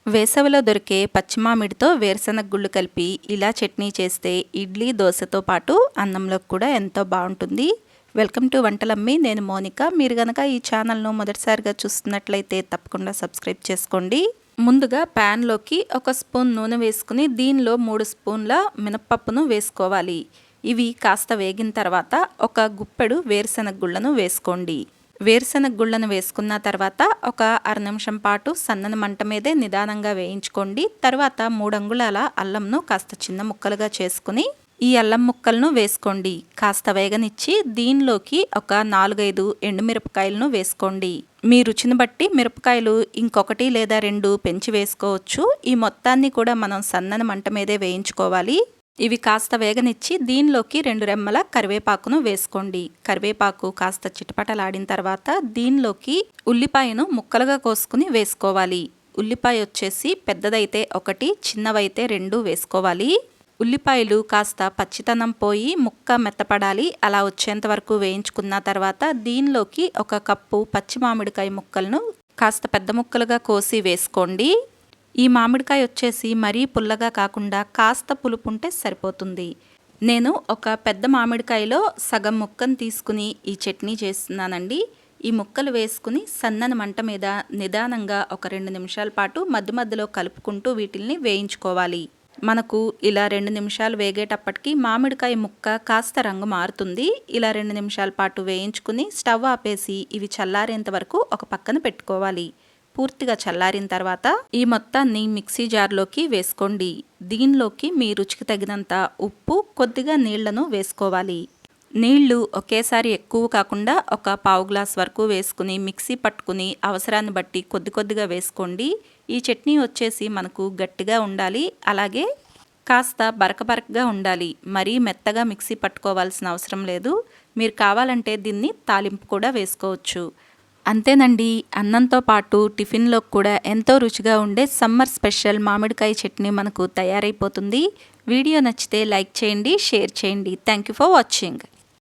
వేసవిలో దొరికే పచ్చి మామిడితో వేరుశనగ గుళ్ళు కలిపి ఇలా చట్నీ చేస్తే ఇడ్లీ దోశతో పాటు అన్నంలోకి కూడా ఎంతో బాగుంటుంది. Welcome to Vantalammi. నేను మోనిక. మీరు గనక ఈ ఛానల్ను మొదటిసారిగా చూస్తున్నట్లయితే తప్పకుండా సబ్స్క్రైబ్ చేసుకోండి. ముందుగా ప్యాన్లోకి 1 స్పూన్ నూనె వేసుకుని దీనిలో 3 స్పూన్ల మినప్పప్పును వేసుకోవాలి. ఇవి కాస్త వేగిన తర్వాత ఒక గుప్పెడు వేరుశనగ గుళ్ళను వేసుకోండి. వేరుశనగ గుళ్ళను వేసుకున్న తర్వాత ఒక అర నిమిషం పాటు సన్నని మంట మీదే నిదానంగా వేయించుకోండి. తర్వాత 3 అంగుళాల అల్లంను కాస్త చిన్న ముక్కలుగా చేసుకుని ఈ అల్లం ముక్కలను వేసుకోండి. కాస్త వేగనిచ్చి దీనిలోకి ఒక 4-5 ఎండుమిరపకాయలను వేసుకోండి. మీ రుచిని బట్టి మిరపకాయలు ఇంకొకటి లేదా 2 పెంచి వేసుకోవచ్చు. ఈ మొత్తాన్ని కూడా మనం సన్నని మంట మీదే వేయించుకోవాలి. ఇవి కాస్త వేగనిచ్చి దీనిలోకి 2 రెమ్మల కరివేపాకును వేసుకోండి. కరివేపాకు కాస్త చిటపటలాడిన తర్వాత దీనిలోకి ఉల్లిపాయను ముక్కలుగా కోసుకుని వేసుకోవాలి. ఉల్లిపాయ వచ్చేసి పెద్దదైతే 1, చిన్నవైతే 2 వేసుకోవాలి. ఉల్లిపాయలు కాస్త పచ్చితనం పోయి ముక్క మెత్తపడాలి. అలా వచ్చేంత వరకు వేయించుకున్న తర్వాత దీనిలోకి 1 కప్పు పచ్చి మామిడికాయ ముక్కలను కాస్త పెద్ద ముక్కలుగా కోసి వేసుకోండి. ఈ మామిడికాయ వచ్చేసి మరీ పుల్లగా కాకుండా కాస్త పులుపు ఉంటే సరిపోతుంది. నేను ఒక పెద్ద మామిడికాయలో సగం ముక్కను తీసుకుని ఈ చట్నీ చేస్తున్నానండి. ఈ ముక్కలు వేసుకుని సన్నని మంట మీద నిదానంగా ఒక 2 నిమిషాల పాటు మధ్య మధ్యలో కలుపుకుంటూ వీటిల్ని వేయించుకోవాలి. మనకు ఇలా 2 నిమిషాలు వేగేటప్పటికి మామిడికాయ ముక్క కాస్త రంగు మారుతుంది. ఇలా 2 నిమిషాల పాటు వేయించుకుని స్టవ్ ఆపేసి ఇవి చల్లారేంత వరకు ఒక పక్కన పెట్టుకోవాలి. పూర్తిగా చల్లారిన తర్వాత ఈ మొత్తాన్ని మిక్సీ జార్లోకి వేసుకోండి. దీనిలోకి మీ రుచికి తగినంత ఉప్పు, కొద్దిగా నీళ్లను వేసుకోవాలి. నీళ్లు ఒకేసారి ఎక్కువ కాకుండా ఒక పావు గ్లాస్ వరకు వేసుకుని మిక్సీ పట్టుకుని అవసరాన్ని బట్టి కొద్దిగా వేసుకోండి. ఈ చట్నీ వచ్చేసి మనకు గట్టిగా ఉండాలి, అలాగే కాస్త బరకగా ఉండాలి. మరీ మెత్తగా మిక్సీ పట్టుకోవాల్సిన అవసరం లేదు. మీరు కావాలంటే దీన్ని తాలింపు కూడా వేసుకోవచ్చు. అంతేనండి, అన్నంతో పాటు టిఫిన్లో కూడా ఎంతో రుచిగా ఉండే సమ్మర్ స్పెషల్ మామిడికాయ చట్నీ మనకు తయారైపోతుంది. వీడియో నచ్చితే లైక్ చేయండి, షేర్ చేయండి. Thank you for watching.